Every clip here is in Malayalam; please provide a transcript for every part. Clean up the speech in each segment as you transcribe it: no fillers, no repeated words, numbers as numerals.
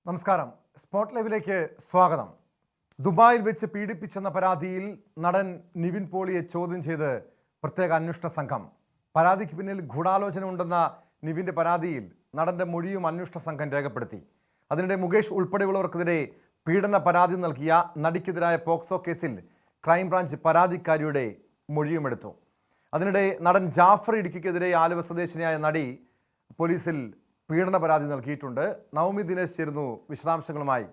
നമസ്കാരം. സ്പോട്ട് ലൈവിലേക്ക് സ്വാഗതം. ദുബായിൽ വെച്ച് പീഡിപ്പിച്ചെന്ന പരാതിയിൽ നടൻ നിവിൻ പോളിയെ ചോദ്യം ചെയ്ത് പ്രത്യേക അന്വേഷണ സംഘം. പരാതിക്ക് പിന്നിൽ ഗൂഢാലോചന ഉണ്ടെന്ന നിവിൻ്റെ പരാതിയിൽ നടന്റെ മൊഴിയും അന്വേഷണ സംഘം രേഖപ്പെടുത്തി. അതിനിടെ മുകേഷ് ഉൾപ്പെടെയുള്ളവർക്കെതിരെ പീഡന പരാതി നൽകിയ നടിക്കെതിരായ പോക്സോ കേസിൽ ക്രൈംബ്രാഞ്ച് പരാതിക്കാരിയുടെ മൊഴിയുമെടുത്തു. അതിനിടെ നടൻ ജാഫർ ഇടുക്കിക്കെതിരെ ആലുവ സ്വദേശിനിയായ നടി പോലീസിൽ പീഡന പരാതി നൽകിയിട്ടുണ്ട്. നവമി ദിനേശ് ചേരുന്നു വിശദാംശങ്ങളുമായി.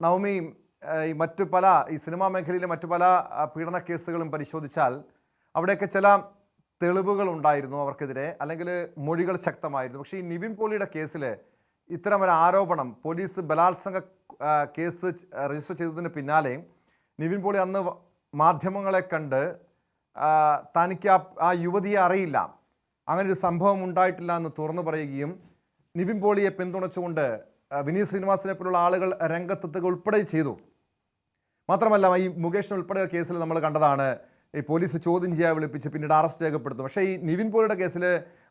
നവമി, മറ്റു പല സിനിമാ മേഖലയിലെ മറ്റു പല പീഡന കേസുകളും പരിശോധിച്ചാൽ അവിടെയൊക്കെ ചില തെളിവുകൾ ഉണ്ടായിരുന്നു അവർക്കെതിരെ, അല്ലെങ്കിൽ മൊഴികൾ ശക്തമായിരുന്നു. പക്ഷേ ഈ നിവിൻ പോളിയുടെ കേസിൽ ഇത്തരമൊരു ആരോപണം, പോലീസ് ബലാത്സംഗ കേസ് രജിസ്റ്റർ ചെയ്തതിന് പിന്നാലെ നിവിൻ പോളി അന്ന് മാധ്യമങ്ങളെ കണ്ട് തനിക്ക് ആ യുവതിയെ അറിയില്ല, അങ്ങനൊരു സംഭവം ഉണ്ടായിട്ടില്ല എന്ന് തുറന്നു പറയുകയും നിവിൻ പോളിയെ പിന്തുണച്ചുകൊണ്ട് വിനീത് ശ്രീനിവാസനെ പോലുള്ള ആളുകൾ രംഗത്തെത്തുക ഉൾപ്പെടെ ചെയ്തു. മാത്രമല്ല, ഈ മുകേഷിന് ഉൾപ്പെടെ കേസിൽ നമ്മൾ കണ്ടതാണ്, ഈ പോലീസ് ചോദ്യം ചെയ്യാൻ വിളിപ്പിച്ച് പിന്നീട് അറസ്റ്റ് രേഖപ്പെടുത്തും. പക്ഷേ ഈ നിവിൻ പോളിയുടെ കേസിൽ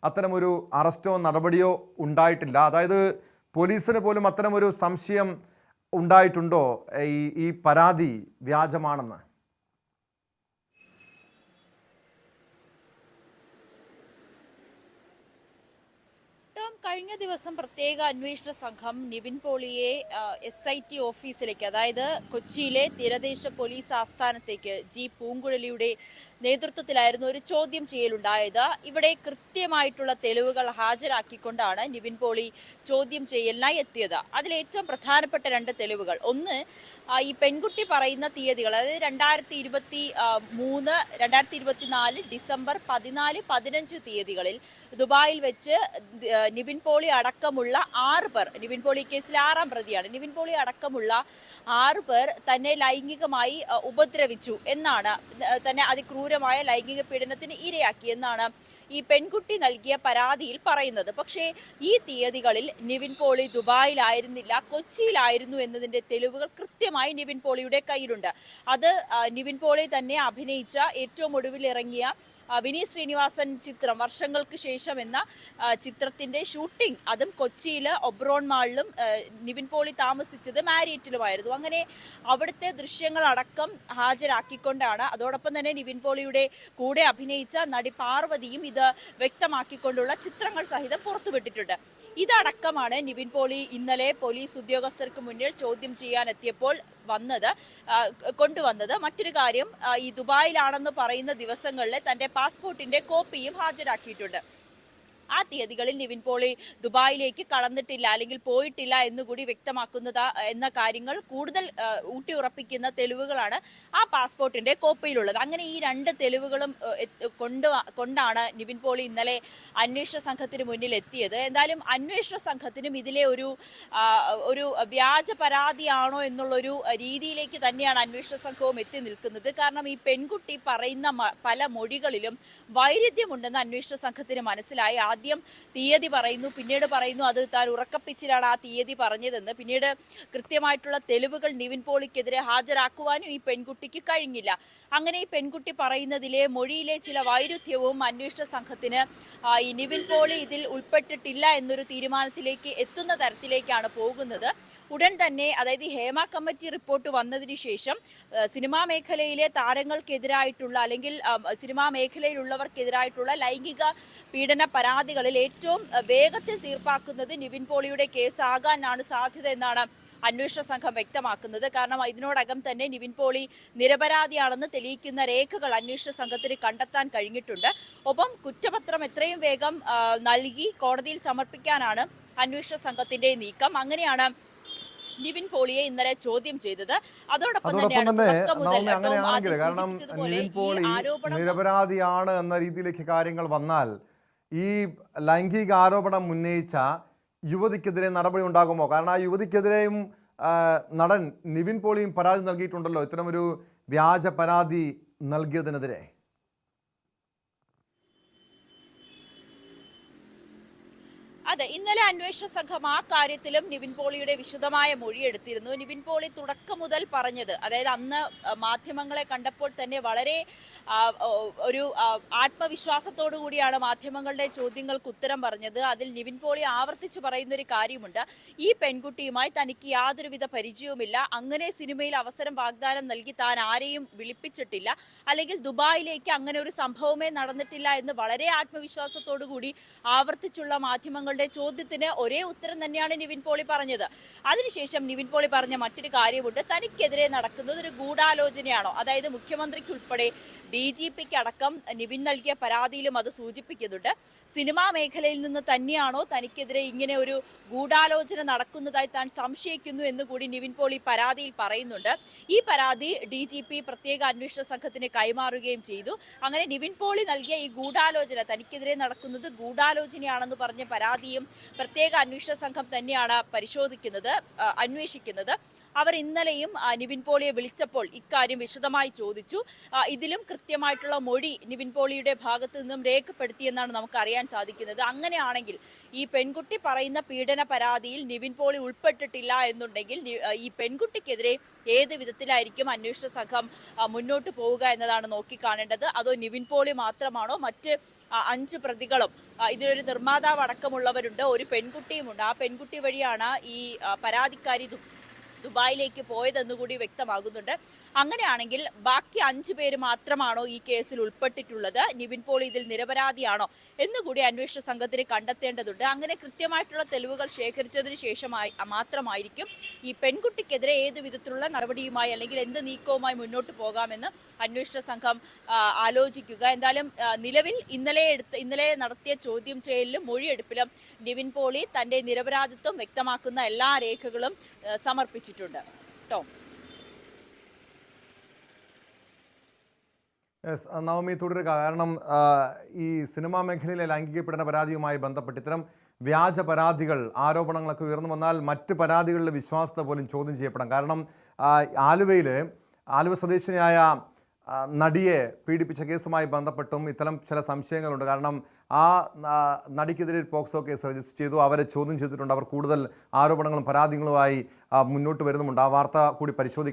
അത്തരമൊരു അറസ്റ്റോ നടപടിയോ ഉണ്ടായിട്ടില്ല. അതായത് പോലീസിന് പോലും അത്തരമൊരു സംശയം ഉണ്ടായിട്ടുണ്ടോ ഈ പരാതി വ്യാജമാണെന്ന്? കഴിഞ്ഞ ദിവസം പ്രത്യേക അന്വേഷണ സംഘം നിവിൻ പോളിയെ SIT ഓഫീസിലേക്ക്, അതായത് കൊച്ചിയിലെ തീരദേശ പോലീസ് ആസ്ഥാനത്തേക്ക് ജി പൂങ്കുഴലിയുടെ നേതൃത്വത്തിലായിരുന്നു ഒരു ചോദ്യം ചെയ്യലുണ്ടായത്. ഇവിടെ കൃത്യമായിട്ടുള്ള തെളിവുകൾ ഹാജരാക്കിക്കൊണ്ടാണ് നിവിൻ പോളി ചോദ്യം ചെയ്യലിനായി എത്തിയത്. അതിലേറ്റവും പ്രധാനപ്പെട്ട രണ്ട് തെളിവുകൾ, ഒന്ന് ഈ പെൺകുട്ടി പറയുന്ന തീയതികൾ, അതായത് 2023-2024 ഡിസംബർ 14, 15 തീയതികളിൽ ദുബായിൽ വെച്ച് നിവിൻ പോളി അടക്കമുള്ള 6 പേർ, നിവിൻ പോളി കേസിൽ 6ാം പ്രതിയാണ്, നിവിൻ പോളി അടക്കമുള്ള 6 പേർ തന്നെ ലൈംഗികമായി ഉപദ്രവിച്ചു എന്നാണ്, തന്നെ അതിക്രൂരമായ ലൈംഗിക പീഡനത്തിന് ഇരയാക്കി എന്നാണ് ഈ പെൺകുട്ടി നൽകിയ പരാതിയിൽ പറയുന്നത്. പക്ഷേ ഈ തീയതികളിൽ നിവിൻ പോളി ദുബായിലായിരുന്നില്ല, കൊച്ചിയിലായിരുന്നു എന്നതിന്റെ തെളിവുകൾ കൃത്യമായി നിവിൻ പോളിയുടെ കയ്യിലുണ്ട്. അത് നിവിൻ പോളി തന്നെ അഭിനയിച്ച ഏറ്റവും ഒടുവിൽ ഇറങ്ങിയ വിനീത് ശ്രീനിവാസൻ ചിത്രം വർഷങ്ങൾക്ക് ശേഷം എന്ന ചിത്രത്തിന്റെ ഷൂട്ടിംഗ്, അതും കൊച്ചിയിൽ ഒബ്രോൺ മാളിലും നിവിൻ പോളി താമസിച്ചത് മാരിയറ്റിലുമായിരുന്നു. അങ്ങനെ അവിടുത്തെ ദൃശ്യങ്ങളടക്കം ഹാജരാക്കിക്കൊണ്ടാണ്, അതോടൊപ്പം തന്നെ നിവിൻ പോളിയുടെ കൂടെ അഭിനയിച്ച നടി പാർവതിയും ഇത് വ്യക്തമാക്കിക്കൊണ്ടുള്ള ചിത്രങ്ങൾ സഹിതം പുറത്തുവിട്ടിട്ടുണ്ട്. ഇതടക്കമാണ് നിവിൻ പോളി ഇന്നലെ പോലീസ് ഉദ്യോഗസ്ഥർക്ക് മുന്നിൽ ചോദ്യം ചെയ്യാനെത്തിയപ്പോൾ കൊണ്ടുവന്നത്. മറ്റൊരു കാര്യം, ഈ ദുബായിലാണെന്ന് പറയുന്ന ദിവസങ്ങളിലെ തന്റെ പാസ്പോർട്ടിന്റെ കോപ്പിയും ഹാജരാക്കിയിട്ടുണ്ട്. ആ തീയതികളിൽ നിവിൻ പോളി ദുബായിലേക്ക് കടന്നിട്ടില്ല, അല്ലെങ്കിൽ പോയിട്ടില്ല എന്നുകൂടി വ്യക്തമാക്കുന്നത് എന്ന കാര്യങ്ങൾ കൂടുതൽ ഊട്ടിയുറപ്പിക്കുന്ന തെളിവുകളാണ് ആ പാസ്പോർട്ടിന്റെ കോപ്പിയിലുള്ളത്. അങ്ങനെ ഈ രണ്ട് തെളിവുകളും കൊണ്ടാണ് നിവിൻ പോളി ഇന്നലെ അന്വേഷണ സംഘത്തിന് മുന്നിൽ എത്തിയത്. എന്തായാലും അന്വേഷണ സംഘത്തിനും ഇതിലെ ഒരു വ്യാജ പരാതിയാണോ എന്നുള്ളൊരു രീതിയിലേക്ക് തന്നെയാണ് അന്വേഷണ സംഘവും എത്തി നിൽക്കുന്നത്. കാരണം ഈ പെൺകുട്ടി പറയുന്ന പല മൊഴികളിലും വൈരുദ്ധ്യമുണ്ടെന്ന് അന്വേഷണ സംഘത്തിന് മനസ്സിലായി. ആദ്യം തീയതി പറയുന്നു, പിന്നീട് പറയുന്നു അത് താൻ ഉറക്കപ്പിച്ചിലാണ് ആ തീയതി പറഞ്ഞതെന്ന്. പിന്നീട് കൃത്യമായിട്ടുള്ള തെളിവുകൾ നിവിൻ പോളിക്കെതിരെ ഹാജരാക്കുവാനും ഈ പെൺകുട്ടിക്ക് കഴിഞ്ഞില്ല. അങ്ങനെ ഈ പെൺകുട്ടി പറയുന്നതിലെ മൊഴിയിലെ ചില വൈരുദ്ധ്യവും അന്വേഷണ സംഘത്തിന് ഈ നിവിൻ പോളി ഇതിൽ ഉൾപ്പെട്ടിട്ടില്ല എന്നൊരു തീരുമാനത്തിലേക്ക് എത്തുന്ന തരത്തിലേക്കാണ് പോകുന്നത്. ഉടൻ തന്നെ, അതായത് ഹേമ കമ്മിറ്റി റിപ്പോർട്ട് വന്നതിന് ശേഷം സിനിമാ മേഖലയിലെ താരങ്ങൾക്കെതിരായിട്ടുള്ള, അല്ലെങ്കിൽ സിനിമാ മേഖലയിലുള്ളവർക്കെതിരായിട്ടുള്ള ലൈംഗിക പീഡന പരാതികളിൽ ഏറ്റവും വേഗത്തിൽ തീർപ്പാക്കുന്നത് നിവിൻ പോളിയുടെ കേസാകാനാണ് സാധ്യത എന്നാണ് അന്വേഷണ സംഘം വ്യക്തമാക്കുന്നത്. കാരണം ഇതിനോടകം തന്നെ നിവിൻ പോളി നിരപരാധിയാണെന്ന് തെളിയിക്കുന്ന രേഖകൾ അന്വേഷണ സംഘത്തിന് കണ്ടെത്താൻ കഴിഞ്ഞിട്ടുണ്ട്. ഒപ്പം കുറ്റപത്രം എത്രയും വേഗം നൽകി കോടതിയിൽ സമർപ്പിക്കാനാണ് അന്വേഷണ സംഘത്തിന്റെ നീക്കം. അങ്ങനെയാണ് നിവിൻ പോളിയെ ഇന്നലെ ചോദ്യം ചെയ്തത്. അതോടൊപ്പം അങ്ങനെയാണെങ്കിൽ, കാരണം നിവിൻ പോളി നിരപരാധിയാണ് എന്ന രീതിയിലേക്ക് കാര്യങ്ങൾ വന്നാൽ ഈ ലൈംഗിക ആരോപണം ഉന്നയിച്ച യുവതിക്കെതിരെ നടപടി ഉണ്ടാകുമോ? കാരണം ആ യുവതിക്കെതിരെയും നടൻ നിവിൻ പോളിയും പരാതി നൽകിയിട്ടുണ്ടല്ലോ, ഇത്തരമൊരു വ്യാജ പരാതി നൽകിയതിനെതിരെ. അതെ, ഇന്നലെ അന്വേഷണ സംഘം ആ കാര്യത്തിലും നിവിൻ പോളിയുടെ വിശദമായ മൊഴിയെടുത്തിരുന്നു. നിവിൻ പോളി തുടക്കം മുതൽ പറഞ്ഞത്, അതായത് അന്ന് മാധ്യമങ്ങളെ കണ്ടപ്പോൾ തന്നെ വളരെ ഒരു ആത്മവിശ്വാസത്തോടു കൂടിയാണ് മാധ്യമങ്ങളുടെ ചോദ്യങ്ങൾക്ക് ഉത്തരം പറഞ്ഞത്. അതിൽ നിവിൻ പോളി ആവർത്തിച്ചു പറയുന്ന ഒരു കാര്യമുണ്ട്, ഈ പെൺകുട്ടിയുമായി തനിക്ക് യാതൊരുവിധ പരിചയവുമില്ല, അങ്ങനെ സിനിമയിൽ അവസരം വാഗ്ദാനം നൽകി താൻ ആരെയും വിളിപ്പിച്ചിട്ടില്ല, അല്ലെങ്കിൽ ദുബായിലേക്ക് അങ്ങനെ ഒരു സംഭവമേ നടന്നിട്ടില്ല എന്ന് വളരെ ആത്മവിശ്വാസത്തോടു കൂടി ആവർത്തിച്ചുള്ള മാധ്യമങ്ങളുടെ ചോദ്യത്തിന് ഒരേ ഉത്തരം തന്നെയാണ് നിവിൻ പോളി പറഞ്ഞത്. അതിനുശേഷം നിവിൻ പോളി പറഞ്ഞ മറ്റൊരു കാര്യമുണ്ട്, തനിക്കെതിരെ നടക്കുന്നത് ഒരു ഗൂഢാലോചനയാണോ, അതായത് മുഖ്യമന്ത്രിക്കുൾപ്പെടെ DGPക്ക് അടക്കം നിവിൻ നൽകിയ പരാതിയിലും അത് സൂചിപ്പിക്കുന്നുണ്ട്. സിനിമാ മേഖലയിൽ നിന്ന് തന്നെയാണോ തനിക്കെതിരെ ഇങ്ങനെ ഒരു ഗൂഢാലോചന നടക്കുന്നതായി താൻ സംശയിക്കുന്നു എന്നുകൂടി നിവിൻ പോളി പരാതിയിൽ പറയുന്നുണ്ട്. ഈ പരാതി DGP പ്രത്യേക അന്വേഷണ സംഘത്തിന് കൈമാറുകയും ചെയ്തു. അങ്ങനെ നിവിൻ പോളി നൽകിയ ഈ ഗൂഢാലോചന, തനിക്കെതിരെ നടക്കുന്നത് ഗൂഢാലോചനയാണെന്ന് പറഞ്ഞ പരാതിയും പ്രത്യേക അന്വേഷണ സംഘം തന്നെയാണ് അന്വേഷിക്കുന്നത്. അവർ ഇന്നലെയും നിവിൻ പോളിയെ വിളിച്ചപ്പോൾ ഇക്കാര്യം വിശദമായി ചോദിച്ചു. ഇതിലും കൃത്യമായിട്ടുള്ള മൊഴി നിവിൻ പോളിയുടെ ഭാഗത്ത് നിന്നും രേഖപ്പെടുത്തിയെന്നാണ് നമുക്ക് അറിയാൻ സാധിക്കുന്നത്. അങ്ങനെയാണെങ്കിൽ ഈ പെൺകുട്ടി പറയുന്ന പീഡന പരാതിയിൽ നിവിൻ പോളി ഉൾപ്പെട്ടിട്ടില്ല എന്നുണ്ടെങ്കിൽ ഈ പെൺകുട്ടിക്കെതിരെ ഏത് വിധത്തിലായിരിക്കും അന്വേഷണ സംഘം മുന്നോട്ട് പോവുക എന്നതാണ് നോക്കിക്കാണേണ്ടത്. അതോ നിവിൻ പോളി മാത്രമാണോ, മറ്റ് 5 പ്രതികളും, ഇതിലൊരു നിർമ്മാതാവ് അടക്കമുള്ളവരുണ്ട്, ഒരു പെൺകുട്ടിയുമുണ്ട്, ആ പെൺകുട്ടി വഴിയാണ് ഈ പരാതിക്കാരി ദുബായിലേക്ക് പോയതെന്നുകൂടി വ്യക്തമാകുന്നുണ്ട്. അങ്ങനെയാണെങ്കിൽ ബാക്കി 5 പേര് മാത്രമാണോ ഈ കേസിൽ ഉൾപ്പെട്ടിട്ടുള്ളത്, നിവിൻ പോളി ഇതിൽ നിരപരാധിയാണോ എന്നുകൂടി അന്വേഷണ സംഘത്തിന് കണ്ടെത്തേണ്ടതുണ്ട്. അങ്ങനെ കൃത്യമായിട്ടുള്ള തെളിവുകൾ ശേഖരിച്ചതിന് ശേഷമായി മാത്രമായിരിക്കും ഈ പെൺകുട്ടിക്കെതിരെ ഏത് വിധത്തിലുള്ള നടപടിയുമായി അല്ലെങ്കിൽ എന്ത് നീക്കവുമായി മുന്നോട്ട് പോകാമെന്ന് അന്വേഷണ സംഘം ആലോചിക്കുക. എന്തായാലും നിലവിൽ ഇന്നലെ നടത്തിയ ചോദ്യം ചെയ്യലിലും മൊഴിയെടുപ്പിലും നിവിൻ പോളി തന്റെ നിരപരാധിത്വം വ്യക്തമാക്കുന്ന എല്ലാ രേഖകളും സമർപ്പിച്ചിട്ടുണ്ട്. ടോം. നവമി, തുടരുക. കാരണം ഈ സിനിമാ മേഖലയിലെ ലൈംഗിക പീഡന പരാതിയുമായി ബന്ധപ്പെട്ട് ഇത്തരം വ്യാജ പരാതികൾ, ആരോപണങ്ങളൊക്കെ ഉയർന്നു വന്നാൽ മറ്റ് പരാതികളിലെ വിശ്വാസത്തെ പോലും ചോദ്യം ചെയ്യപ്പെടാം. കാരണം ആലുവ സ്വദേശിനിയായ നടിയെ പീഡിപ്പിച്ച കേസുമായി ബന്ധപ്പെട്ടും ഇത്തരം ചില സംശയങ്ങളുണ്ട്. കാരണം ആ നടിക്കെതിരെ പോക്സോ കേസ് രജിസ്റ്റർ ചെയ്തു, അവരെ ചോദ്യം ചെയ്തിട്ടുണ്ട്, അവർ കൂടുതൽ ആരോപണങ്ങളും പരാതികളുമായി മുന്നോട്ട് വരുന്നുമുണ്ട്. ആ വാർത്ത കൂടി പരിശോധിക്കും.